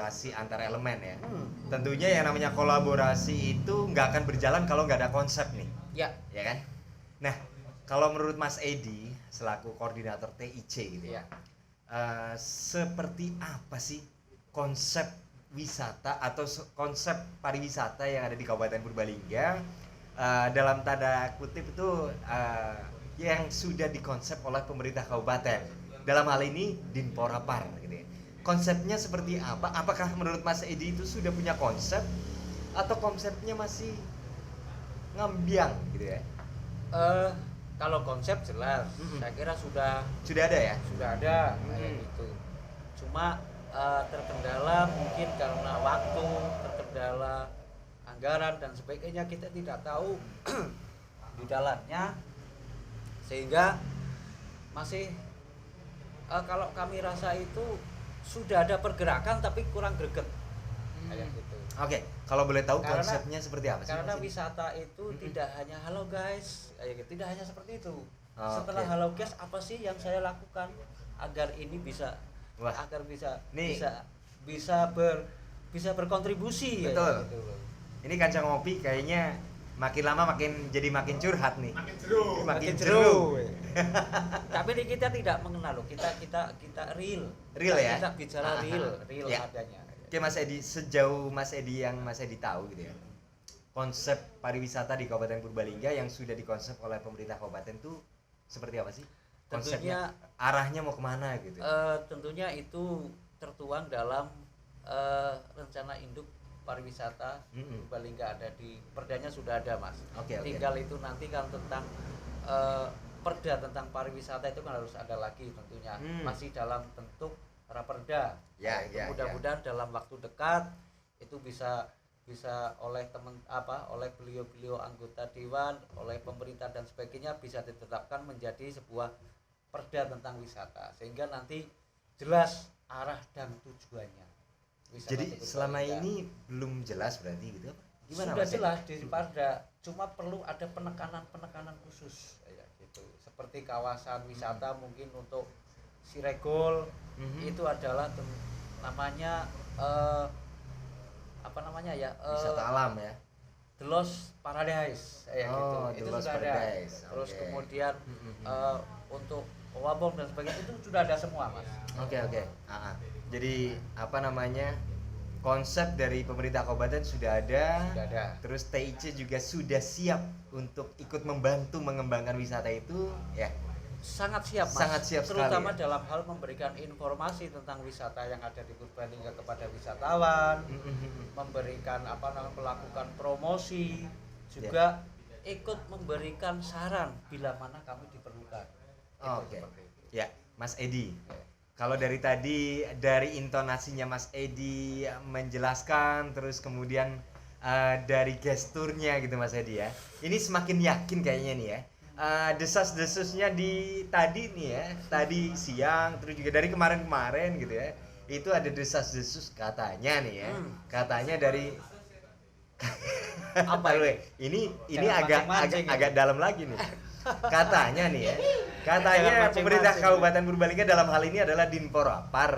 kolaborasi antar elemen ya. Tentunya yang namanya kolaborasi itu nggak akan berjalan kalau nggak ada konsep nih, Ya, ya kan? Nah, kalau menurut Mas Edi selaku koordinator TIC gitu ya. seperti apa sih konsep wisata atau konsep pariwisata yang ada di Kabupaten Purbalingga, dalam tanda kutip itu yang sudah dikonsep oleh pemerintah kabupaten, dalam hal ini Dinporapar gitu ya. Konsepnya seperti apa? Apakah menurut Mas Edi itu sudah punya konsep atau konsepnya masih ngambiang gitu ya? Kalau konsep jelas, saya kira sudah Ada ya? ada kayak gitu. Cuma terkendala mungkin karena waktu, terkendala anggaran dan sebagainya, kita tidak tahu di dalamnya, sehingga masih kalau kami rasa itu sudah ada pergerakan tapi kurang greget kayak gitu. Oke, kalau boleh tahu Karena- konsepnya seperti apa sih? Karena Mas Edi? wisata itu tidak hanya halo guys, kayak gitu. Tidak hanya seperti itu. Oh, Setelah oke. halo guys, apa sih yang saya lakukan agar ini bisa Wah. agar bisa Nih. bisa berkontribusi Betul. ya, gitu loh. Ini kancah ngopi kayaknya makin lama makin curhat nih. Makin jeru. jeru. Tapi ini kita tidak mengenal loh. Kita real. Real ya? Kita bicara real Ya. adanya. Oke Mas Edi, sejauh Mas Edi yang Mas Edi tahu gitu ya, konsep pariwisata di Kabupaten Purbalingga yang sudah dikonsep oleh pemerintah kabupaten tuh seperti apa sih? Konsepnya, arahnya mau kemana gitu? Tentunya itu tertuang dalam rencana induk pariwisata Purbalingga, ada di perdanya sudah ada Mas. Oke. Tinggal itu nanti kan tentang perda tentang pariwisata itu kan harus ada lagi tentunya. Masih dalam bentuk raperda. Ya. Mudah-mudahan dalam waktu dekat itu bisa oleh oleh beliau-beliau anggota dewan, oleh pemerintah dan sebagainya bisa ditetapkan menjadi sebuah perda tentang wisata, sehingga nanti jelas arah dan tujuannya. Wisata Jadi itu selama Purbalingga. ini belum jelas berarti gitu apa? Gimana Sudah Mas Edi? jelas di perda, cuma perlu ada penekanan khusus kayak gitu. Seperti kawasan wisata mungkin untuk Siregol itu adalah namanya Wisata alam ya. The Lost Paradise ya gitu. The Itu Lost sudah Paradise. ada. Terus Oke. kemudian untuk Wabong dan sebagainya itu sudah ada semua Mas. Oke. Jadi apa namanya, konsep dari pemerintah kabupaten sudah ada. Terus TIC juga sudah siap untuk ikut membantu mengembangkan wisata itu ya. Sangat siap Mas. Sangat siap sekali, terutama ya? dalam hal memberikan informasi tentang wisata yang ada di Purbalingga kepada wisatawan, memberikan melakukan promosi, juga ikut memberikan saran bila mana kami diperlukan. Oke. Ya, Mas Edi. Kalau dari tadi, dari intonasinya Mas Edi menjelaskan, terus kemudian dari gesturnya gitu Mas Edi ya, ini semakin yakin kayaknya nih ya. Desas-desusnya tadi nih ya, tadi siang, terus juga dari kemarin-kemarin gitu ya, itu ada desas-desus katanya nih ya, katanya dari Apa ini Jangan mancing-mancing agak dalam lagi nih. Katanya nih ya, katanya Jangan pemerintah mancing-mancing. Kabupaten Purbalingga dalam hal ini adalah Dinporapar.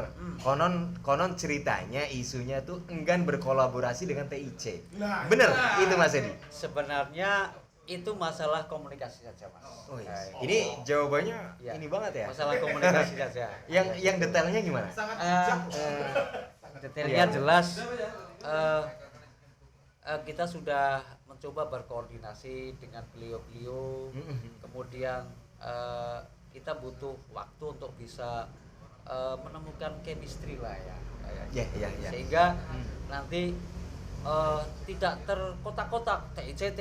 Konon ceritanya isunya tuh enggan berkolaborasi dengan TIC. Bener itu Mas Edi? Sebenarnya itu masalah komunikasi saja Mas. Oh iya. Nah, Ini jawabannya Ya. ini banget ya. Masalah komunikasi saja. Yang detailnya gimana? Detailnya Iya. jelas. Kita sudah mencoba berkoordinasi dengan beliau-beliau. Kemudian kita butuh waktu untuk bisa menemukan chemistry lah ya. Ya. Sehingga nanti tidak terkotak-kotak TIC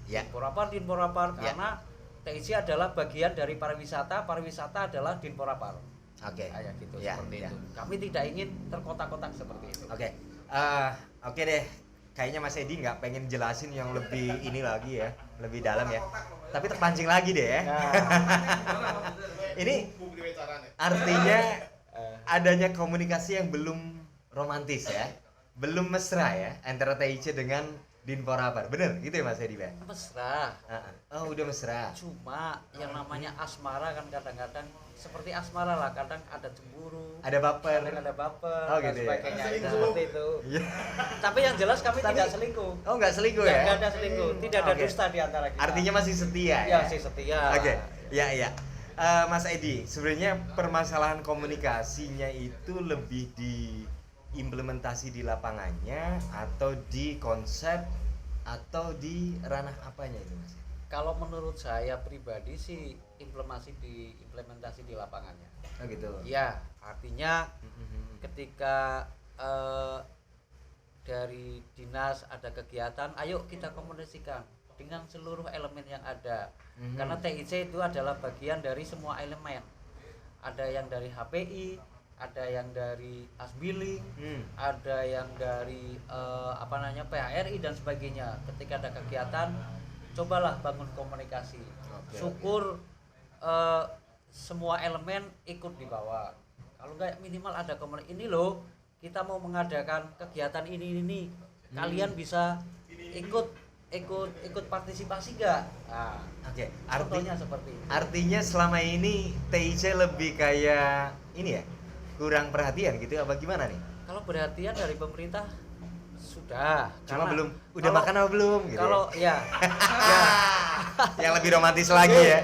Ya. Dinporapar karena TIC adalah bagian dari pariwisata adalah Dinporapar. Oke. Kayak gitu Ya, seperti ya. itu. Kami tidak ingin terkotak-kotak seperti itu. Oke. Oke deh. Kayaknya Mas Edi nggak pengen jelasin yang lebih ini lagi ya, lebih dalam ya. Tapi terpancing lagi deh ya. Ini artinya adanya komunikasi yang belum romantis ya, belum mesra ya antara TIC dengan Dinporapar. Bener gitu ya Mas Edi, Pak? Mesra. Oh, udah mesra. Cuma yang namanya asmara kan kadang-kadang seperti asmara lah, kadang ada cemburu, Ada baper. kadang ada baper Oh, dan gitu ya. sebagainya. Itu Selingkuh. seperti itu. Iya. Tapi yang jelas kami Tapi- tidak selingkuh. Oh, nggak selingkuh Nggak ya? ada selingkuh, tidak ada Oke. dusta di antara kita. Artinya masih setia ya ya? sih setia. Oke, ya ya. Mas Edi, sebenarnya permasalahan komunikasinya itu lebih di implementasi di lapangannya atau di konsep atau di ranah apanya itu Mas? Kalau menurut saya pribadi sih implementasi di lapangannya. Oh gitu. Ya, artinya Mhm. ketika dari dinas ada kegiatan, ayo kita komunikasikan dengan seluruh elemen yang ada. Mhm. Karena TIC itu adalah bagian dari semua elemen. Ada yang dari HPI, ada yang dari Asbilling, ada yang dari PHRI dan sebagainya. Ketika ada kegiatan, cobalah bangun komunikasi. Oke, Syukur semua elemen ikut dibawa. Kalau enggak minimal ada komunikasi. Ini loh, kita mau mengadakan kegiatan ini. Kalian bisa ikut partisipasi enggak? Nah, Oke, contohnya seperti itu. artinya selama ini TIC lebih kayak ini ya, kurang perhatian gitu apa gimana nih? Kalau perhatian dari pemerintah sudah. Cuma Karena belum, udah kalau- makan apa belum? Gitu Kalau ya? ya, Yang lebih romantis lagi ya.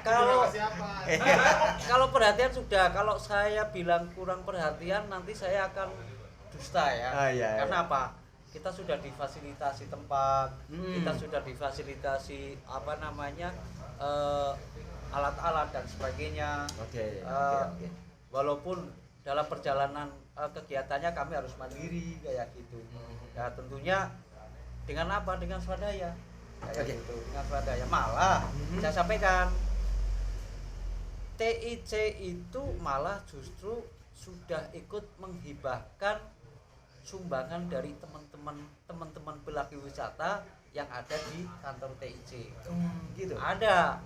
kalau Siapa? kalau perhatian sudah. Kalau saya bilang kurang perhatian, nanti saya akan dusta ya. Ah, iya, Karena iya. apa? Kita sudah difasilitasi tempat, Hmm. kita sudah difasilitasi alat-alat dan sebagainya. Oke, Eh, oke. Walaupun dalam perjalanan kegiatannya kami harus mandiri kayak gitu. Ya tentunya dengan apa? Dengan swadaya. Kayak Oke. gitu. Dengan swadaya. Malah Mhm. saya sampaikan TIC itu malah justru sudah ikut menghibahkan sumbangan dari teman-teman pelaku wisata yang ada di kantor TIC. Gitu. Ada,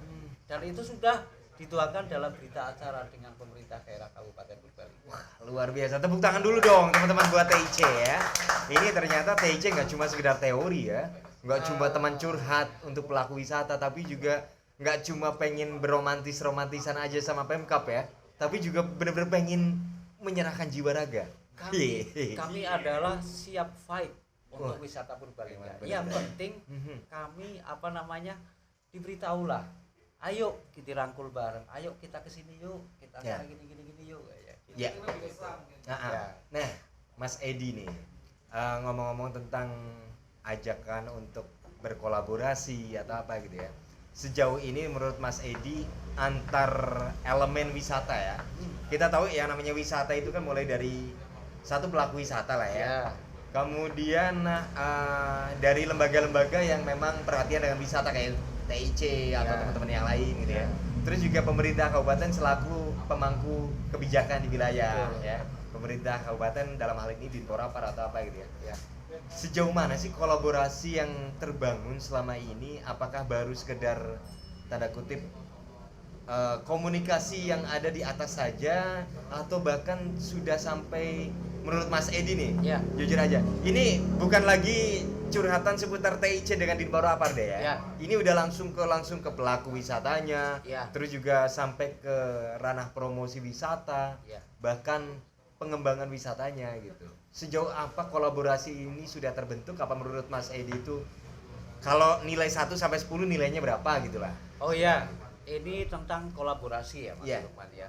dan itu sudah dituangkan dalam berita acara dengan pemerintah daerah Kabupaten Purbalingga. Luar biasa. Tepuk tangan dulu dong teman-teman buat TIC ya. Ini ternyata TIC nggak cuma sekedar teori ya, nggak cuma teman curhat untuk pelaku wisata, tapi juga nggak cuma pengen beromantis-romantisan aja sama Pemkap ya, tapi juga bener-bener pengen menyerahkan jiwa raga. Kami adalah siap fight untuk Wah. wisata Purbalingga. Benar-benar. Yang penting kami diberitahulah. Ayo kita rangkul bareng. Ayo kita kesini yuk. Kita Ya. gini yuk. Ya, gitu. Ya. Nah, Ya. nah, Mas Edi nih, ngomong-ngomong tentang ajakan untuk berkolaborasi atau apa gitu ya. Sejauh ini menurut Mas Edi antar elemen wisata ya. Kita tahu yang namanya wisata itu kan mulai dari satu pelaku wisata lah ya. Ya. Kemudian dari lembaga-lembaga yang memang perhatian dengan wisata kayak TIC atau Ya. teman-teman yang lain gitu ya. Ya. Terus juga pemerintah kabupaten selaku pemangku kebijakan di wilayah Betul. ya. Pemerintah kabupaten dalam hal ini Dinporapar atau apa gitu ya. Ya. Sejauh mana sih kolaborasi yang terbangun selama ini? Apakah baru sekedar tanda kutip komunikasi yang ada di atas saja atau bahkan sudah sampai menurut Mas Edi nih? Ya. Jujur aja. Ini bukan lagi curhatan seputar TIC dengan Dinporapar deh ya. Ya. Ini udah langsung ke pelaku wisatanya. Ya. Terus juga sampai ke ranah promosi wisata, Ya. bahkan pengembangan wisatanya gitu. Sejauh apa kolaborasi ini sudah terbentuk? Apa menurut Mas Edi itu kalau nilai 1 sampai 10 nilainya berapa gitu lah? Oh ya, ini tentang kolaborasi ya Mas Iya. Lukman ya.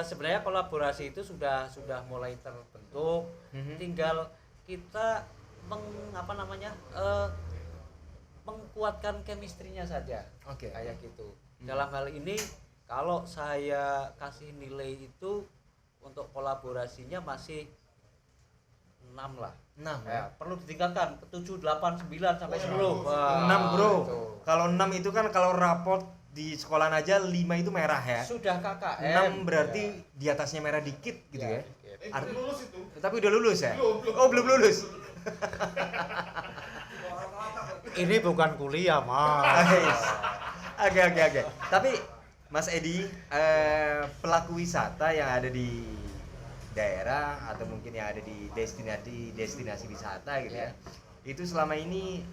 Sebenarnya kolaborasi itu sudah mulai terbentuk. Mhm. Tinggal kita mengkuatkan chemistry-nya saja. Oke. Kayak gitu. Dalam hal ini kalau saya kasih nilai itu untuk kolaborasinya masih 6 lah. 6 Ya, ya. perlu ditingkatkan ke 7, 8, 9 sampai 10. Wah, 6 bro. itu. Kalau 6 itu kan kalau raport di sekolahan aja 5 itu merah ya. Sudah KKM. 6 berarti di atasnya merah dikit gitu ya. Belum lulus itu. Tapi udah lulus ya? Belum. Oh, belum lulus. Ini bukan kuliah, Mas. Guys. Oke. Tapi Mas Edi, pelaku wisata yang ada di daerah atau mungkin yang ada di destinasi wisata gitu ya. itu selama ini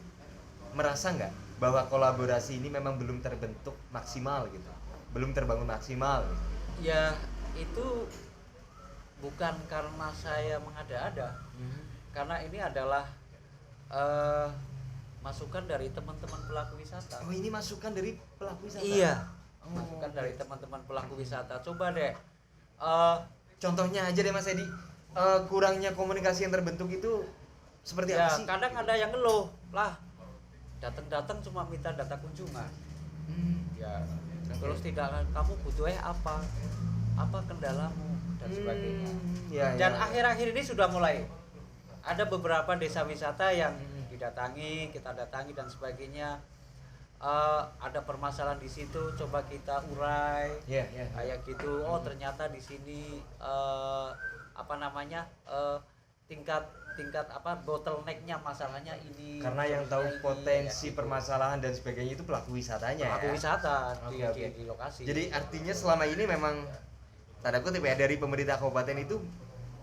merasa nggak bahwa kolaborasi ini memang belum terbentuk maksimal gitu, belum terbangun maksimal gitu? Ya itu bukan karena saya mengada-ada, karena ini adalah masukan dari teman-teman pelaku wisata. Oh, ini masukan dari pelaku wisata? Iya, Oh, masukan oke. dari teman-teman pelaku wisata. Coba deh, Contohnya aja deh Mas Edi, kurangnya komunikasi yang terbentuk itu seperti ya apa sih? kadang ada yang ngeluh lah, datang-datang cuma minta data kunjungan. Hmm, Ya, oke. terus tidak, kamu butuhnya apa kendalamu dan sebagainya. Ya, Dan ya. akhir-akhir ini sudah mulai ada beberapa desa wisata yang Hmm. didatangi, kita datangi dan sebagainya. Ada permasalahan di situ, coba kita urai Ya, ya. kayak gitu. Oh ternyata di sini tingkat bottlenecknya, masalahnya ini. Karena yang tahu solusinya ini, potensi ya gitu. permasalahan dan sebagainya itu pelaku wisatanya Pelaku ya. wisata Oke, di, oke. di lokasi. Jadi artinya selama ini memang tanda kutip ya dari pemerintah kabupaten itu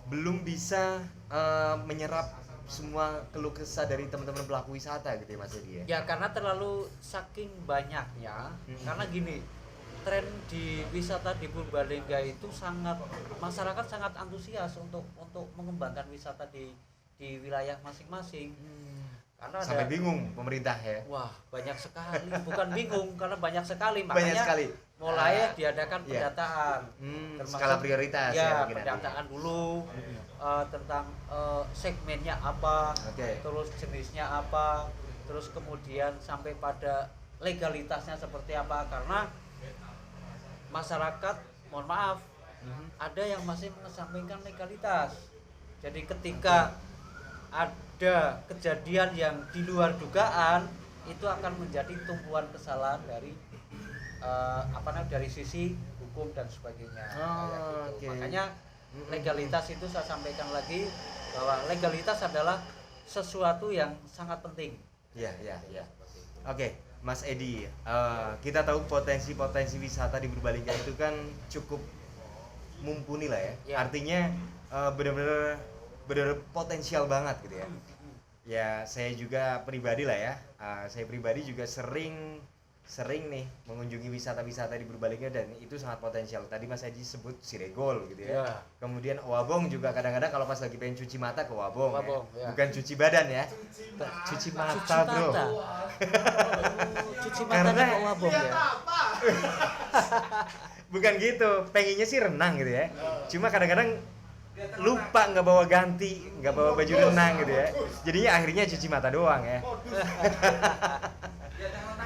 belum bisa menyerap semua keluh kesah dari teman-teman pelaku wisata gitu ya Mas Edi ya. Ya karena terlalu saking banyaknya. Karena gini, tren di wisata di Purbalingga itu masyarakat sangat antusias untuk mengembangkan wisata di wilayah masing-masing. Karena Sampai ada, bingung pemerintah ya. wah banyak sekali, bukan bingung karena banyak sekali, Banyak makanya sekali. mulai diadakan iya. pendataan. Skala prioritas ya Ya, mungkin nanti. pendataan dulu tentang segmennya apa, Oke. terus jenisnya apa, terus kemudian sampai pada legalitasnya seperti apa. Karena masyarakat, mohon maaf, ada yang masih mengesampingkan legalitas. Jadi ketika ada kejadian yang di luar dugaan, itu akan menjadi tumpuan kesalahan dari dari sisi hukum dan sebagainya. Oh, Kayak gitu. oke. Makanya legalitas itu saya sampaikan lagi bahwa legalitas adalah sesuatu yang sangat penting. Ya, ya, ya. Oke, Mas Edi, kita tahu potensi-potensi wisata di Purbalingga itu kan cukup mumpuni lah ya. Ya. Artinya benar-benar potensial banget gitu ya. Ya, saya juga pribadi lah ya. Saya pribadi juga sering nih mengunjungi wisata-wisata di Purbalingga dan itu sangat potensial. Tadi Mas Edi sebut Siregol gitu ya. Ya. Kemudian Owabong juga kadang-kadang kalau pas lagi pengen cuci mata ke Owabong, Owabong, ya. ya. Bukan cuci badan ya. Cuci mata, Bro. Cuci mata Karena- di Owabong ya. Bukan gitu, pengennya sih renang gitu ya. Cuma kadang-kadang lupa nggak bawa ganti, nggak bawa baju renang gitu ya. Jadinya akhirnya cuci mata doang ya.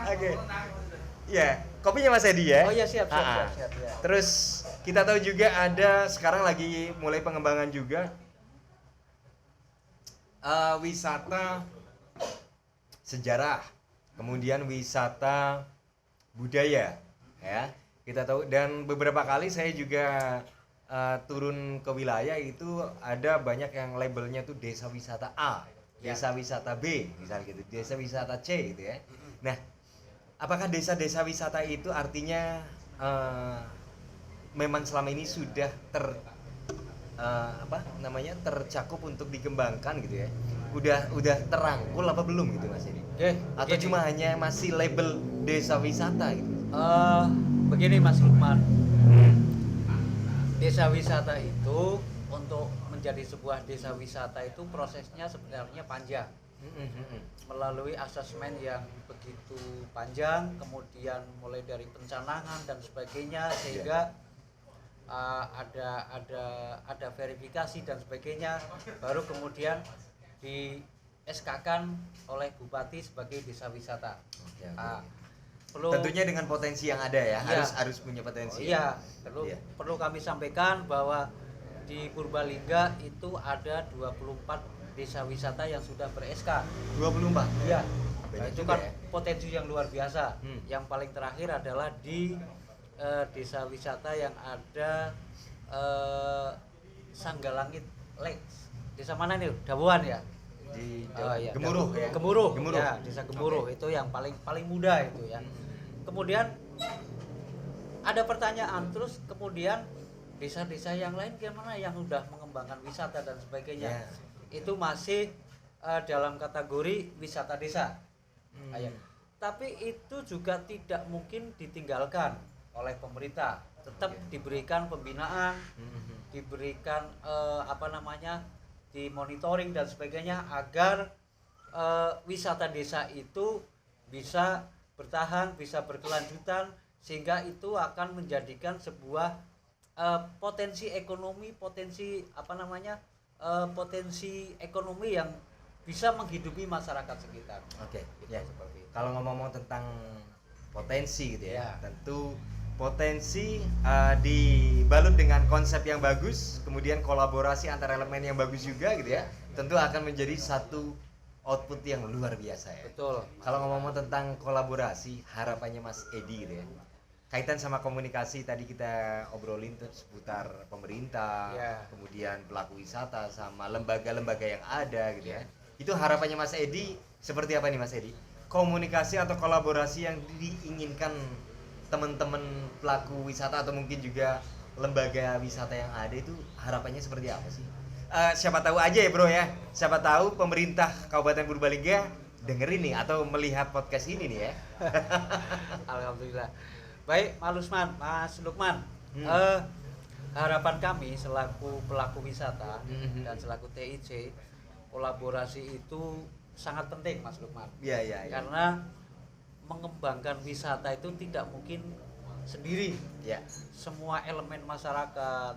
Oke. Ya, kopinya Mas Edi ya. Oh ya, siap Ah, ah. ya. Terus kita tahu juga ada sekarang lagi mulai pengembangan juga wisata sejarah, kemudian wisata budaya, ya. Kita tahu dan beberapa kali saya juga turun ke wilayah itu ada banyak yang labelnya tuh desa wisata A, Ya. desa wisata B, misalnya gitu, desa wisata C gitu ya. Nah, apakah desa-desa wisata itu artinya memang selama ini sudah tercakup untuk dikembangkan gitu ya? Udah terangkul apa belum gitu Mas ini? Oke, Atau begini. cuma hanya masih label desa wisata gitu? Begini Mas Lukman, desa wisata itu untuk menjadi sebuah desa wisata itu prosesnya sebenarnya panjang, melalui asesmen yang begitu panjang, kemudian mulai dari pencanangan dan sebagainya, sehingga ada verifikasi dan sebagainya, baru kemudian di SK-kan oleh bupati sebagai desa wisata. Oke. Perlu Tentunya dengan potensi yang ada ya, Iya. harus punya potensi. Iya, Iya. perlu kami sampaikan bahwa di Purbalingga itu ada 24 desa wisata yang sudah ber-SK. 24. Iya. Banyak Itu juga kan ya. potensi yang luar biasa. Hmm. Yang paling terakhir adalah di desa wisata yang ada Sanggalangit Lakes. Desa mana nih? Dabuan ya? Di Iya. Gemuruh ya. Gemuruh. Gemuruh. Ya, desa Gemuruh Oke. itu yang paling muda itu ya. Kemudian ada pertanyaan, terus kemudian desa-desa yang lain gimana yang sudah mengembangkan wisata dan sebagainya? Ya. Itu masih dalam kategori wisata desa. Hmm. Ayo. Tapi itu juga tidak mungkin ditinggalkan oleh pemerintah. Tetap Oke. diberikan pembinaan, Mhm. diberikan dimonitoring dan sebagainya agar wisata desa itu bisa bertahan, bisa berkelanjutan, sehingga itu akan menjadikan sebuah potensi ekonomi, potensi ekonomi yang bisa menghidupi masyarakat sekitar. Oke, Gitu, ya. seperti itu. Kalau ngomong tentang potensi gitu ya, Ya. tentu potensi dibalut dengan konsep yang bagus, kemudian kolaborasi antar elemen yang bagus juga gitu ya, tentu akan menjadi satu output yang luar biasa ya. Betul. Kalau ngomong tentang kolaborasi, harapannya Mas Edi gitu ya, kaitan sama komunikasi tadi kita obrolin tuh seputar pemerintah, Ya. kemudian pelaku wisata sama lembaga-lembaga yang ada gitu ya. Itu harapannya Mas Edi seperti apa nih Mas Edi? Komunikasi atau kolaborasi yang diinginkan teman-teman pelaku wisata atau mungkin juga lembaga wisata yang ada itu harapannya seperti apa sih? Siapa tahu aja ya bro ya, siapa tahu pemerintah Kabupaten Purbalingga dengerin nih atau melihat podcast ini nih ya. Alhamdulillah. Baik, Mas Lukman. Hmm. Harapan kami selaku pelaku wisata Mhm. dan selaku TIC, kolaborasi itu sangat penting, Mas Lukman. Iya iya. Ya. Karena mengembangkan wisata itu tidak mungkin sendiri. Ya. Semua elemen masyarakat,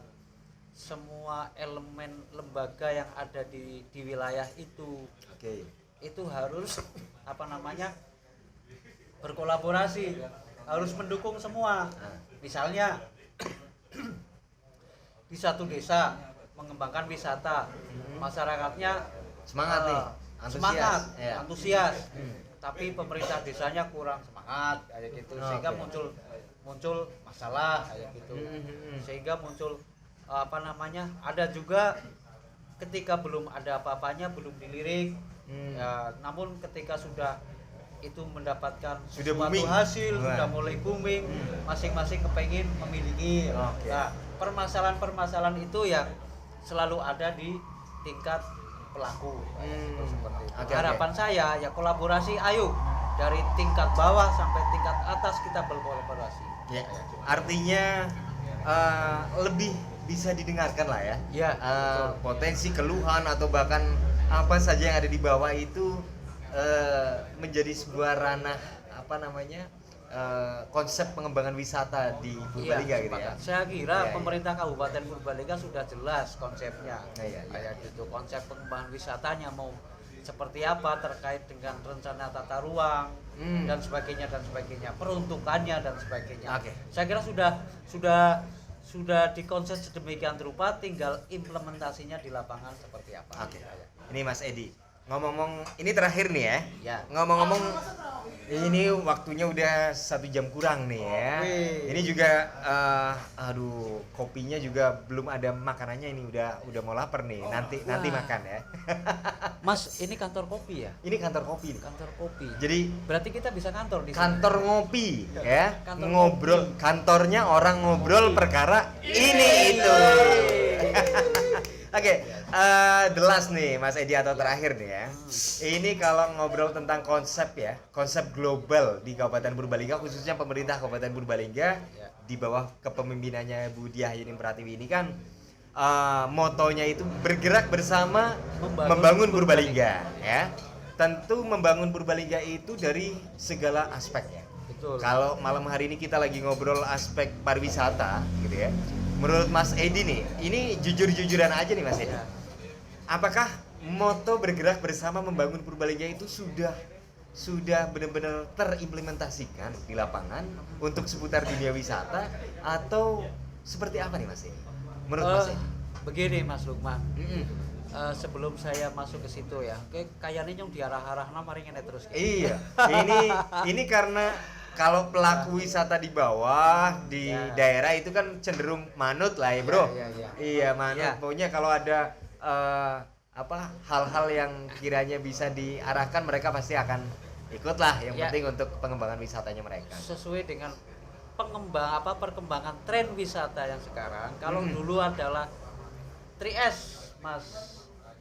semua elemen lembaga yang ada di wilayah Oke. itu harus berkolaborasi, harus mendukung semua. Nah. Misalnya di satu desa mengembangkan wisata, masyarakatnya Semangat nih, antusias. semangat, Ya. antusias. Hmm. Tapi pemerintah desanya kurang semangat kayak gitu, sehingga Oke. muncul masalah kayak gitu. Hmm. Sehingga muncul ada juga ketika belum ada apa-apanya, belum dilirik. Hmm. Ya, namun ketika sudah itu mendapatkan Sudah suatu booming. hasil, Wah. sudah mulai booming, Hmm. masing-masing kepengin memiliki. Oke. Nah, permasalahan-permasalahan itu yang selalu ada di tingkat pelaku. Itu seperti itu. Oke, Harapan saya ya kolaborasi, ayo dari tingkat bawah sampai tingkat atas kita berkolaborasi. Ya. Artinya lebih bisa didengarkan lah ya. Ya, betul. Potensi keluhan atau bahkan apa saja yang ada di bawah itu menjadi sebuah ranah konsep pengembangan wisata di Purbalingga gitu ya. sepakat. Saya kira Iya, iya. pemerintah Kabupaten Purbalingga sudah jelas konsepnya. Iya, iya. Kayak gitu, konsep pengembangan wisatanya mau seperti apa terkait dengan rencana tata ruang Hmm. dan sebagainya, peruntukannya dan sebagainya. Oke. Saya kira sudah dikonsep sedemikian rupa, tinggal implementasinya di lapangan seperti apa. Oke. Ini Mas Edi. Ngomong-ngomong, ini terakhir nih ya. Ya. Ngomong-ngomong, ini waktunya udah 1 jam kurang nih ya. Wih. Ini juga, kopinya juga belum ada makanannya ini udah mau lapar nih. Nanti Wah. makan ya. Mas, ini kantor kopi ya? Ini kantor kopi nih. Kantor kopi. Jadi Berarti kita bisa kantor di sini. kantor ngopi ya. Kantor Ngobrol, kopi. kantornya orang ngobrol perkara ini itu. Oke, the last nih Mas Edi atau terakhir nih ya. Ini kalau ngobrol tentang konsep ya, konsep global di Kabupaten Purbalingga, khususnya pemerintah Kabupaten Purbalingga Ya. di bawah kepemimpinannya Bu Diah Yeni Pratiwi ini kan motonya itu bergerak bersama membangun Purbalingga ya. Tentu membangun Purbalingga itu dari segala aspeknya. Betul. Kalau malam hari ini kita lagi ngobrol aspek pariwisata gitu ya. Menurut Mas Edi nih, ini jujur-jujuran aja nih Mas Edi. Ya. Apakah moto bergerak bersama membangun Purbalingga itu sudah benar-benar terimplementasikan di lapangan untuk seputar dunia wisata atau seperti apa nih Mas Edi? Menurut Mas Edi? Begini Mas Lukman, Mm-mm. sebelum saya masuk ke situ ya, kayaknya nyong diarah-arah mari ngene terus. Iya, ini karena kalau pelaku wisata di bawah di Ya. daerah itu kan cenderung manut lah ya bro. Iya. Iya manut. Ya. Pokoknya kalau ada hal-hal yang kiranya bisa diarahkan mereka pasti akan ikut lah. Yang Ya. penting untuk pengembangan wisatanya mereka. Sesuai dengan perkembangan tren wisata yang sekarang. Kalau dulu adalah 3S Mas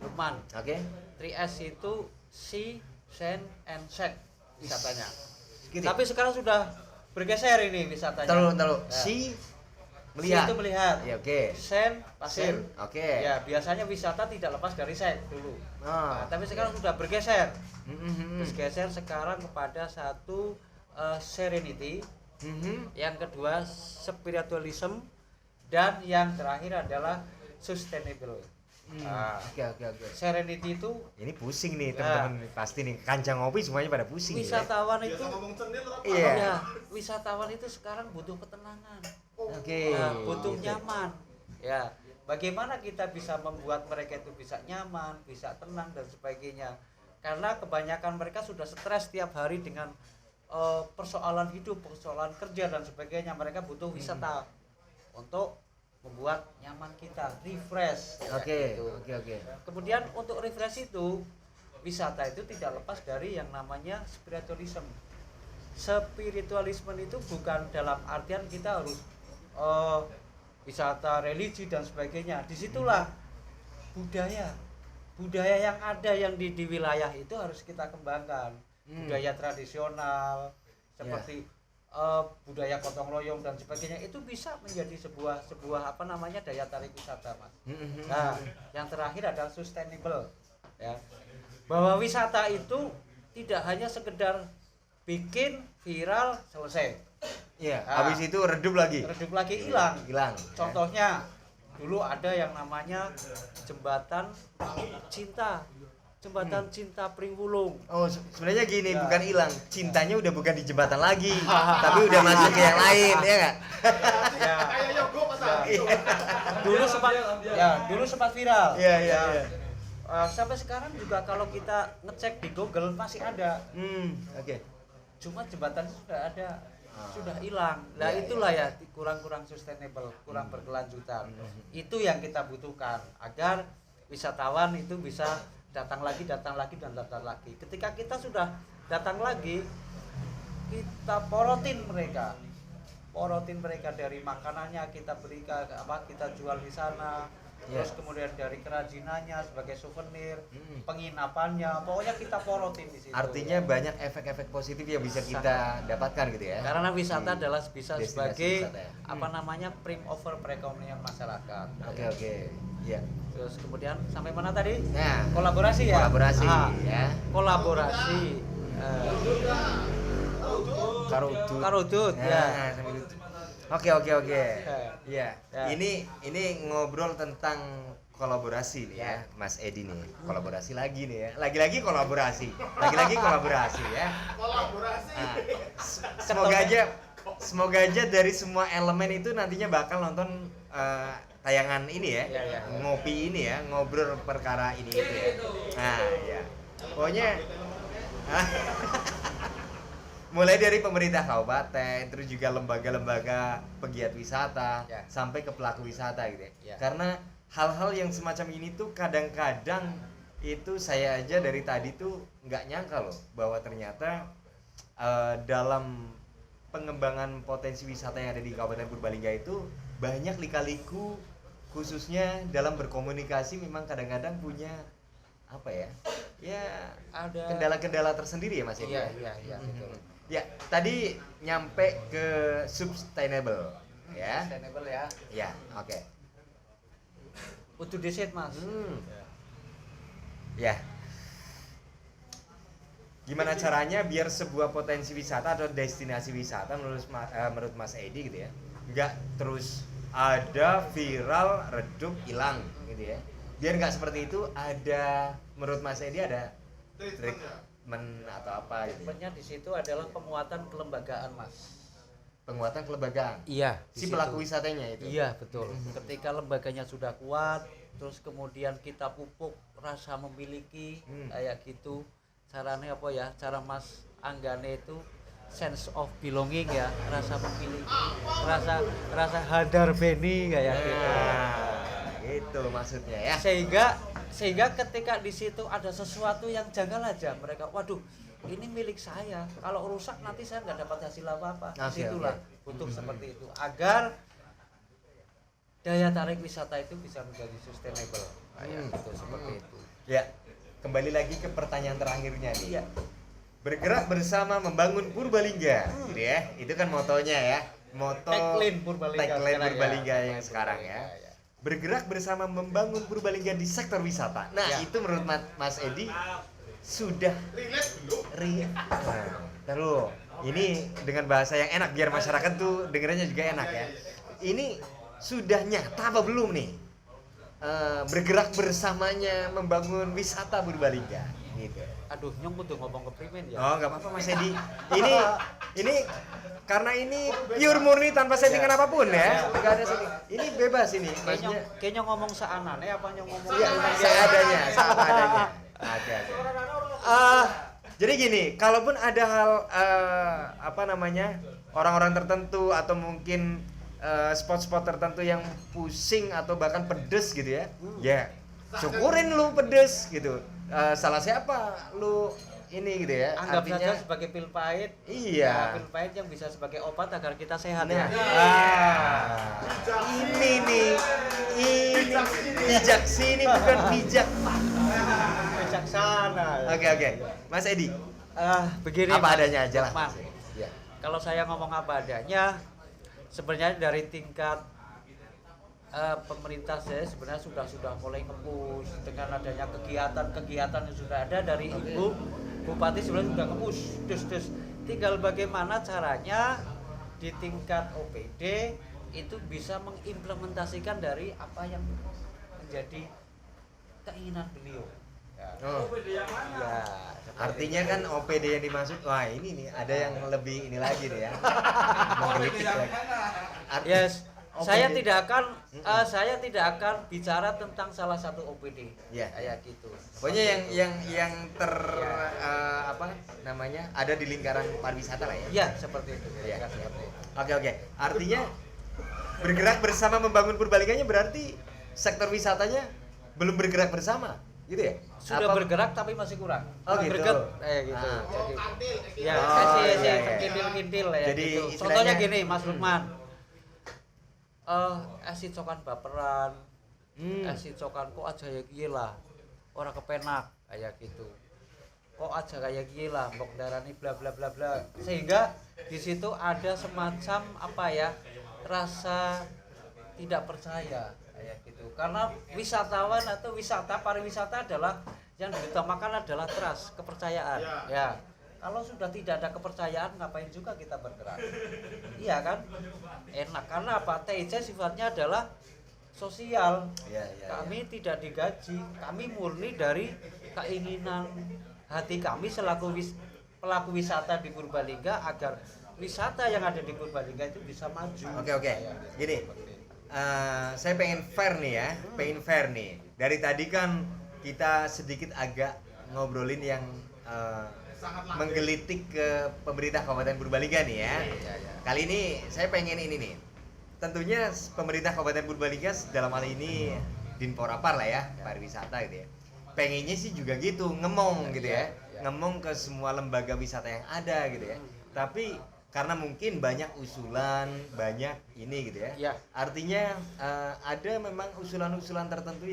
Lukman. Oke. 3S itu see, send, and check wisatanya. Gitu. Tapi sekarang sudah bergeser ini wisatanya. Tahu. Ya. Si See melihat. itu melihat. Ya, oke. Send pasir. Send, oke. Ya, biasanya wisata tidak lepas dari send dulu. Ah, Nah, tapi sekarang sudah bergeser. Mhm. Bergeser sekarang kepada satu serenity, Mhm. yang kedua spiritualism, dan yang terakhir adalah sustainable. Nah, Oke. serenity itu Ini pusing nih Ya. teman-teman pasti nih kancang ngopi semuanya pada pusing. ya. wisatawan itu Iya. ya, wisatawan itu sekarang butuh ketenangan. Oke. Nah, butuh Gitu. nyaman. Ya, bagaimana kita bisa membuat mereka itu bisa nyaman, bisa tenang dan sebagainya. Karena kebanyakan mereka sudah stres tiap hari dengan persoalan hidup, persoalan kerja dan sebagainya. Mereka butuh wisata untuk membuat nyaman kita, refresh. ya, Oke. gitu. Oke. Kemudian untuk refresh itu, wisata itu tidak lepas dari yang namanya spiritualism. Spiritualisme itu bukan dalam artian kita harus wisata religi dan sebagainya. Disitulah budaya yang ada yang di wilayah itu harus kita kembangkan. Budaya tradisional seperti budaya gotong royong dan sebagainya itu bisa menjadi sebuah apa namanya daya tarik wisata, Mas. Mhm. Nah, yang terakhir adalah sustainable, ya. Bahwa wisata itu tidak hanya sekedar bikin viral selesai. Iya, Ah. habis itu redup lagi. Redup lagi hilang. Hilang. Contohnya dulu ada yang namanya jembatan cinta. Jembatan cinta Pringwulung. Oh, sebenarnya gini, Ya. bukan hilang. Cintanya udah bukan di jembatan lagi, tapi udah masuk ke yang lain, ya nggak? Ya. Dulu sempat viral. Iya. Sampai sekarang juga kalau kita ngecek di Google masih ada. Oke. Cuma jembatan itu sudah ada, sudah hilang. Nah, Ya, itulah ya kurang sustainable, kurang berkelanjutan. Itu yang kita butuhkan agar wisatawan itu bisa datang lagi dan datang lagi. Ketika kita sudah datang lagi, kita porotin mereka dari makanannya, kita berikan kita jual di sana. Ya. Terus kemudian dari kerajinannya sebagai souvenir, penginapannya, pokoknya kita porotin di situ. Artinya banyak efek-efek positif yang bisa kita dapatkan gitu ya. Karena wisata Di adalah bisa destinasi sebagai wisata ya. apa namanya prime over perekonomian masyarakat. Oke. Iya. Terus kemudian sampai mana tadi? Nah, Kolaborasi ya. kolaborasi Ah, ya. Kolaborasi. Karudut Nah, ya. sambil itu. Oke. Iya. Ya. Ini ngobrol tentang kolaborasi nih ya, Mas Edi nih. Kolaborasi lagi nih ya. Lagi-lagi kolaborasi ya. Nah, semoga aja dari semua elemen itu nantinya bakal nonton tayangan ini ya. Ya. Ngopi ini ya, ngobrol perkara ini itu ya. Nah, ya. Pokoknya mulai dari pemerintah kabupaten, terus juga lembaga-lembaga pegiat wisata, Ya. sampai ke pelaku wisata gitu ya. Ya. Karena hal-hal yang semacam ini tuh kadang-kadang itu saya aja dari tadi tuh nggak nyangka loh bahwa ternyata dalam pengembangan potensi wisata yang ada di Kabupaten Purbalingga itu banyak lika-liku, khususnya dalam berkomunikasi memang kadang-kadang punya apa ya? Ya Ada kendala-kendala tersendiri ya Mas Edi. Iya, Mhm. betul. Ya, tadi nyampe ke sustainable ya. Sustainable ya. Ya, oke. Utuh desit, Mas. Ya. Gimana caranya biar sebuah potensi wisata atau destinasi wisata menurut Mas Edi gitu ya, nggak terus ada viral redup hilang gitu ya. Biar nggak seperti itu, ada menurut Mas Edi ada treatment atau apa gitu ya? Treatmentnya di situ adalah penguatan kelembagaan, Mas. Penguatan kelembagaan Iya. si pelaku wisatanya itu. Iya, betul. Ketika lembaganya sudah kuat, terus kemudian kita pupuk rasa memiliki kayak gitu. Caranya apa ya? Cara Mas Anggane itu sense of belonging ya, rasa memiliki, rasa hadar beni kayak gitu. Itu maksudnya ya. Sehingga ketika di situ ada sesuatu yang janggal aja, mereka waduh, ini milik saya. Kalau rusak nanti saya nggak dapat hasil apa-apa. Disitulah butuh seperti itu agar daya tarik wisata itu bisa menjadi sustainable. Kayak gitu seperti itu. Ya. kembali lagi ke pertanyaan terakhirnya nih. Iya. Bergerak bersama membangun Purbalingga, gitu ya. Itu kan motonya ya. Moto Tagline Purbalingga tagline sekarang Purbalingga ya. yang sekarang ya. Ya. Bergerak bersama membangun Purbalingga di sektor wisata. Nah, Ya. itu menurut Mas Edi sudah terus ini dengan bahasa yang enak biar masyarakat tuh dengernya juga enak ya. Ini sudah nyata apa belum nih? Bergerak bersamanya membangun wisata Purbalingga gitu. Aduh, nyong kudu ngomong ke primen ya. Oh, nggak apa-apa Mas Edi. Ini karena ini pure murni tanpa settingan apapun ya. Nggak ada setting. Ini bebas ini. Maksudnya Kayaknya ngomong seanane apa nyong ngomong iya, seadanya, sama adanya. Oke. Jadi gini, kalaupun ada hal apa namanya orang-orang tertentu atau mungkin spot-spot tertentu yang pusing atau bahkan pedes gitu ya, ya syukurin lu pedes gitu. Salah siapa lu ini gitu ya? Anggap artinya saja sebagai pil pahit. iya. Pil pahit yang bisa sebagai obat agar kita sehat Nah, ya. ini nih, ini bijak sini bukan bijak. Bijaksana. Oke, Mas Edi, Begini apa Mas adanya aja lah. Lukman. Ya. Kalau saya ngomong apa adanya, sebenarnya dari tingkat pemerintah saya sebenarnya sudah mulai nge-push dengan adanya kegiatan-kegiatan yang sudah ada dari Ibu Bupati sebenarnya sudah nge-push. Dus. Tinggal bagaimana caranya di tingkat OPD itu bisa mengimplementasikan dari apa yang menjadi keinginan beliau. Ya. Oh, Ya, artinya kan OPD yang dimaksud, wah ini nih ada yang lebih ini lagi nih ya. Menggelitik lagi. Yes, saya OPD. saya tidak akan bicara tentang salah satu OPD. Iya. Kayak gitu. Pokoknya yang apa namanya ada di lingkaran pariwisata lah ya. Ya, seperti itu. Iya. Ya, seperti itu. Oke. Artinya bergerak bersama membangun Purbalingganya berarti sektor wisatanya belum bergerak bersama, gitu ya? Sudah bergerak tapi masih kurang. Oh, gitu. Greget, gitu. Ah. Jadi, ya, Oh, saya iya, iya. kintil-kintil ya Jadi gitu. istilahnya- Contohnya gini, Mas Lukman. Esi cokan baperan. Esi cokan kok aja ya kiye lah. Ora kepenak kayak gitu. Kok aja kayak gini lah, mbok darani bla bla bla bla. Sehingga di situ ada semacam apa ya, rasa tidak percaya kayak gitu. Karena wisatawan atau wisata pariwisata adalah yang diutamakan adalah trust, kepercayaan. Ya. Kalau sudah tidak ada kepercayaan, ngapain juga kita bergerak? Iya kan? Enak karena apa? TIC sifatnya adalah sosial. Iya. Kami tidak digaji, kami murni dari keinginan hati kami selaku pelaku wisata di Purbalingga agar wisata yang ada di Purbalingga itu bisa maju. Oke. Gini, saya pengen fair nih ya, pengen fair nih. Dari tadi kan kita sedikit agak ngobrolin yang menggelitik ke pemerintah Kabupaten Purbalingga nih ya. Kali ini saya pengen ini nih. Tentunya pemerintah Kabupaten Purbalingga dalam hal ini Dinporapar lah ya, pariwisata gitu ya. Pengennya sih juga gitu, ngemong gitu ya. Ngemong ke semua lembaga wisata yang ada gitu ya. Tapi karena mungkin banyak usulan, banyak ini gitu ya. Ya. Artinya ada memang usulan-usulan tertentu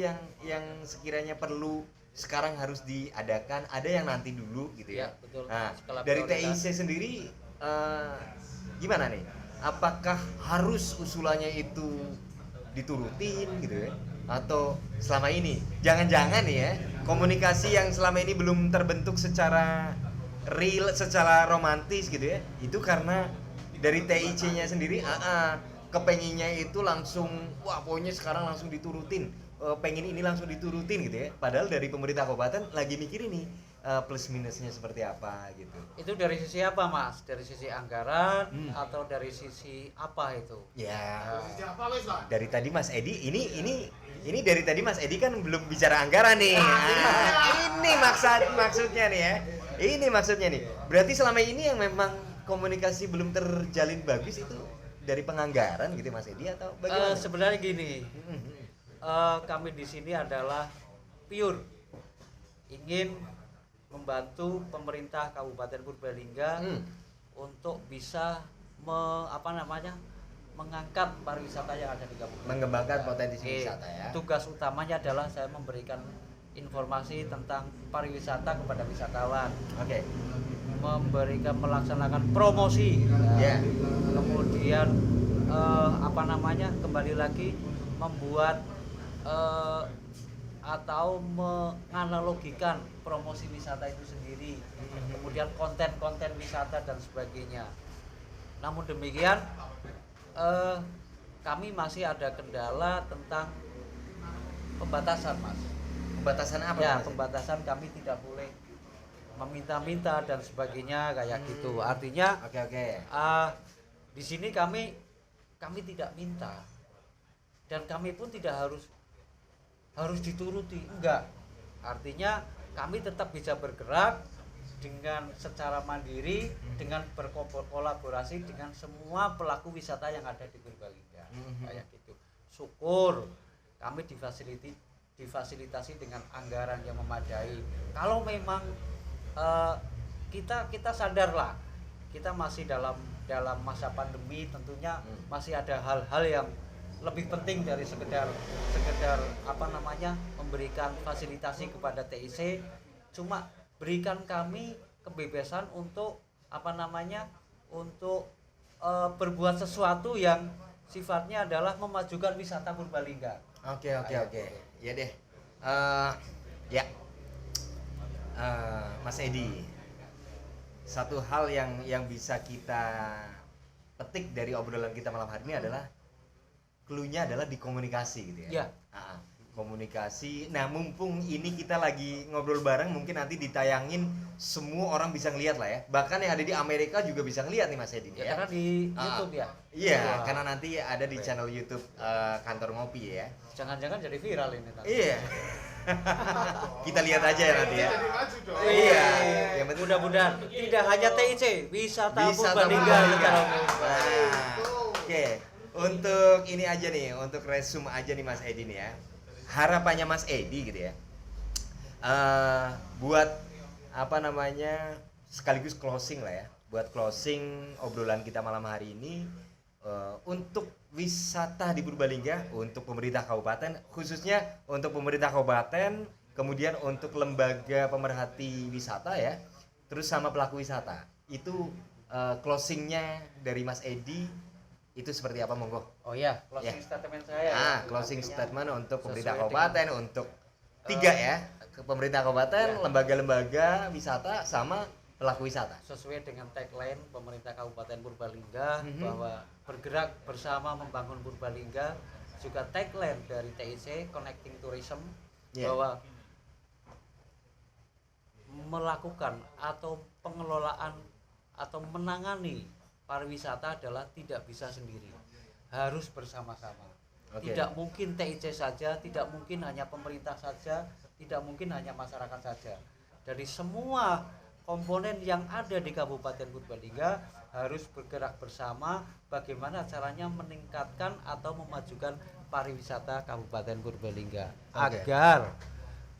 yang sekiranya perlu sekarang harus diadakan, ada yang nanti dulu gitu ya. Ya, betul. Nah, Skala dari prioritas. TIC sendiri gimana nih? Apakah harus usulannya itu diturutin gitu ya? Atau selama ini jangan-jangan nih ya, komunikasi yang selama ini belum terbentuk secara real, secara romantis gitu ya, itu karena dari TIC-nya sendiri kepenginnya itu langsung, wah pokoknya sekarang langsung diturutin, pengen ini langsung diturutin gitu ya, padahal dari pemerintah kabupaten lagi mikir ini plus minusnya seperti apa gitu. Itu dari sisi apa, Mas? Dari sisi anggaran atau dari sisi apa itu? Ya, dari tadi Mas Edi ini dari tadi Mas Edi kan belum bicara anggaran nih. Ini maksudnya nih ya. Ini maksudnya nih. Berarti selama ini yang memang komunikasi belum terjalin bagus itu dari penganggaran gitu Mas Edi atau bagaimana? Sebenarnya gini, kami di sini adalah pure ingin membantu pemerintah Kabupaten Purbalingga untuk bisa mengangkat pariwisata yang ada di kabupaten. Mengembangkan potensi wisata ya. Tugas utamanya adalah saya memberikan informasi tentang pariwisata kepada wisatawan, Oke. melaksanakan promosi, ya. Ya. Kemudian kembali lagi membuat atau menganalogikan promosi wisata itu sendiri, kemudian konten-konten wisata dan sebagainya. Namun demikian kami masih ada kendala tentang pembatasan, Mas. Pembatasan apa? Ya, Mas? pembatasan kami tidak boleh meminta-minta dan sebagainya kayak gitu. Artinya Oke. di sini kami tidak minta dan kami pun tidak harus dituruti, enggak. Artinya kami tetap bisa bergerak dengan secara mandiri, dengan berkolaborasi dengan semua pelaku wisata yang ada di Purbalingga, kayak gitu. Syukur kami difasilitasi dengan anggaran yang memadai. Kalau memang kita sadarlah, kita masih dalam masa pandemi, tentunya masih ada hal-hal yang lebih penting dari sekedar memberikan fasilitasi kepada TIC. Cuma berikan kami kebebasan untuk berbuat sesuatu yang sifatnya adalah memajukan wisata Purbalingga. Oke. Ya deh. Mas Edi, satu hal yang bisa kita petik dari obrolan kita malam hari ini adalah clue-nya adalah di komunikasi gitu ya. Ya. Komunikasi. Nah, mumpung ini kita lagi ngobrol bareng, mungkin nanti ditayangin semua orang bisa ngelihat lah ya. Bahkan yang ada di Amerika juga bisa ngelihat nih Mas Edi Ya, ya. karena di YouTube ya. Iya, Wah. karena nanti ada di channel YouTube Kantor Ngopi ya. Jangan-jangan jadi viral ini nanti. Iya. Kita lihat aja ya nanti ya. Jadi maju dong. Iya. Yang penting Mudah-mudahan tidak hanya TIC, wisata Purbalingga. Purbalingga. Nah, Oke, untuk ini aja nih, untuk resume aja nih Mas Edi nih ya. Harapannya Mas Edi gitu ya. Buat sekaligus closing lah ya. Buat closing obrolan kita malam hari ini, untuk wisata di Purbalingga, untuk pemerintah kabupaten, khususnya untuk pemerintah kabupaten, kemudian untuk lembaga pemerhati wisata ya, terus sama pelaku wisata. Itu closingnya dari Mas Edi itu seperti apa, monggo? Oh ya, closing statement saya. Closing Artinya, statement untuk pemerintah sesuai kabupaten, untuk tiga ya, ke pemerintah kabupaten, ya. lembaga-lembaga wisata sama pelaku wisata. sesuai dengan tagline pemerintah Kabupaten Purbalingga bahwa bergerak bersama membangun Purbalingga, juga tagline dari TIC Connecting Tourism, bahwa melakukan atau pengelolaan atau menangani pariwisata adalah tidak bisa sendiri, harus bersama-sama. Tidak mungkin TIC saja, tidak mungkin hanya pemerintah saja, tidak mungkin hanya masyarakat saja. Dari semua komponen yang ada di Kabupaten Purbalingga harus bergerak bersama bagaimana caranya meningkatkan atau memajukan pariwisata Kabupaten Purbalingga, agar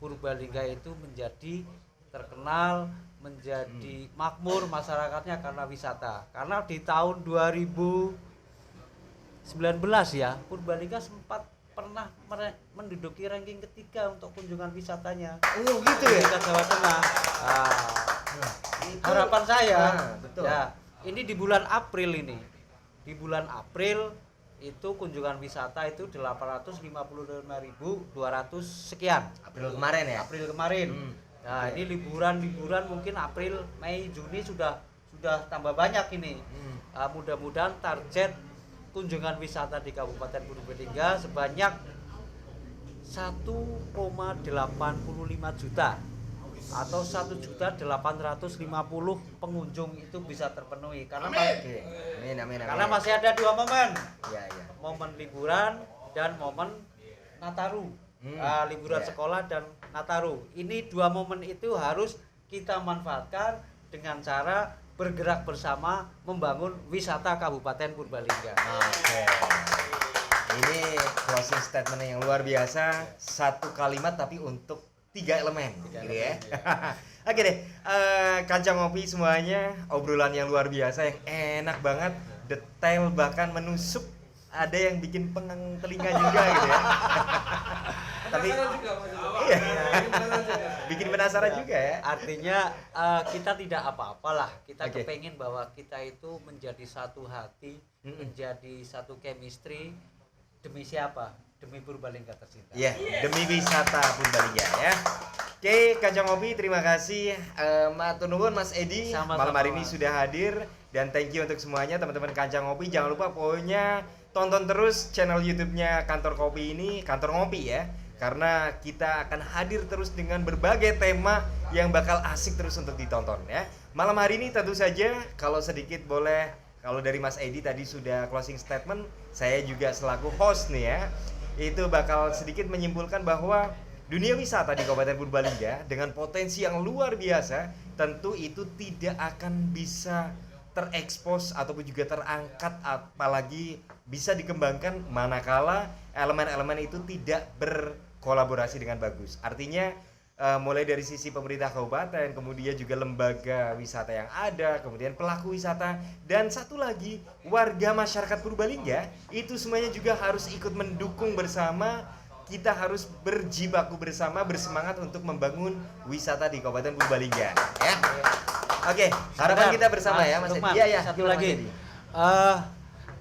Purbalingga itu menjadi terkenal, menjadi makmur masyarakatnya karena wisata. Karena di tahun 2019 ya, Purbalingga sempat pernah menduduki ranking ketiga untuk kunjungan wisatanya. Oh gitu ya. Di Jawa Tengah. Harapan saya, betul. ya, ini di bulan April ini. Di bulan April itu kunjungan wisata itu 855.200 sekian. April kemarin ya. April kemarin. Nah, ini liburan mungkin April, Mei, Juni sudah tambah banyak ini. Mudah-mudahan target kunjungan wisata di Kabupaten Purbalingga sebanyak 1,85 juta atau 1.850.000 pengunjung itu bisa terpenuhi karena Amin. karena masih ada dua momen. Iya. Momen liburan dan momen Nataru. Liburan sekolah dan Nataru. Ini dua momen itu harus kita manfaatkan dengan cara bergerak bersama membangun wisata Kabupaten Purbalingga. Oke. Ini closing statement yang luar biasa, satu kalimat tapi untuk 3 elemen gitu ya. Oke deh, Kancang Ngopi semuanya, obrolan yang luar biasa, yang enak banget, detail bahkan menusuk, ada yang bikin pengang telinga juga gitu ya. Tapi Iya. Bikin penasaran juga ya. Artinya kita tidak apa-apalah, kita Oke. kepengen bahwa kita itu menjadi satu hati, menjadi satu chemistry. Demi siapa? Demi Purbalingga tercinta. Iya, demi wisata Purbalingga ya. Oke, Kancang Ngopi, terima kasih. Matur nuwun Mas Edi, Sama-sama. malam hari ini sudah hadir, dan thank you untuk semuanya teman-teman Kancang Ngopi. Jangan lupa pokoknya tonton terus channel YouTube-nya Kantor Kopi ini, Kantor Ngopi ya. Karena kita akan hadir terus dengan berbagai tema yang bakal asik terus untuk ditonton ya. Malam hari ini tentu saja kalau sedikit boleh, kalau dari Mas Edi tadi sudah closing statement, saya juga selaku host nih ya, itu bakal sedikit menyimpulkan bahwa dunia wisata di Kabupaten Purbalingga dengan potensi yang luar biasa, tentu itu tidak akan bisa terekspos ataupun juga terangkat, apalagi bisa dikembangkan manakala elemen-elemen itu tidak berkolaborasi dengan bagus. Artinya mulai dari sisi pemerintah kabupaten, kemudian juga lembaga wisata yang ada, kemudian pelaku wisata, dan satu lagi warga masyarakat Purbalingga, itu semuanya juga harus ikut mendukung bersama. Kita harus berjibaku bersama, bersemangat untuk membangun wisata di Kabupaten Purbalingga ya. Oke, harapan Sebentar, kita bersama ya Mas Edi. Lukman, Iya ya, satu gimana, Mas lagi. Edi?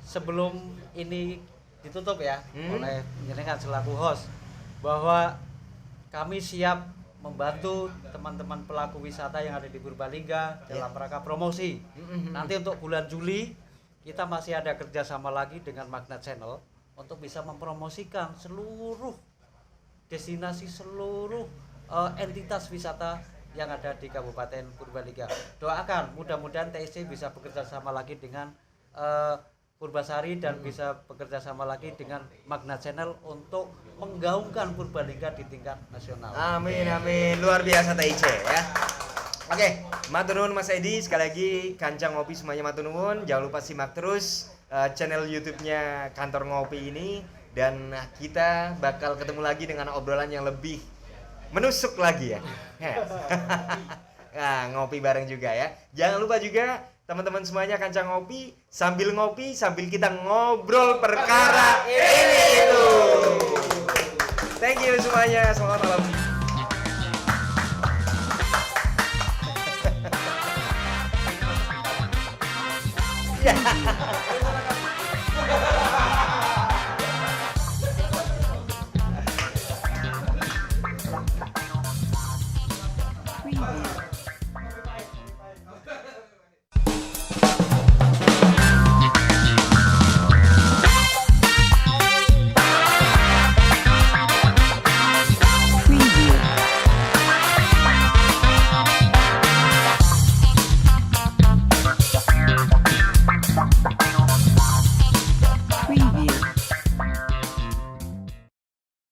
Sebelum ini ditutup ya oleh jenengan selaku host, bahwa kami siap membantu teman-teman pelaku wisata yang ada di Purbalingga dalam rangka promosi. Nanti untuk bulan Juli kita masih ada kerjasama lagi dengan Magna Channel untuk bisa mempromosikan seluruh destinasi, seluruh entitas wisata yang ada di Kabupaten Purbalingga. Doakan mudah-mudahan TIC bisa bekerja sama lagi dengan Purbasari dan bisa bekerja sama lagi dengan Magna Channel untuk menggaungkan Purbalingga di tingkat nasional. Amin amin, luar biasa TIC ya. Oke, matur nuwun Mas Edi, sekali lagi Kancang Ngopi semuanya matur nuwun. Jangan lupa simak terus channel YouTube-nya Kantor Ngopi ini, dan kita bakal ketemu lagi dengan obrolan yang lebih menusuk lagi ya. Nah, ngopi bareng juga ya. Jangan lupa juga teman-teman semuanya Kancang Ngopi sambil kita ngobrol perkara ini itu. Thank you semuanya, selamat malam. Ya.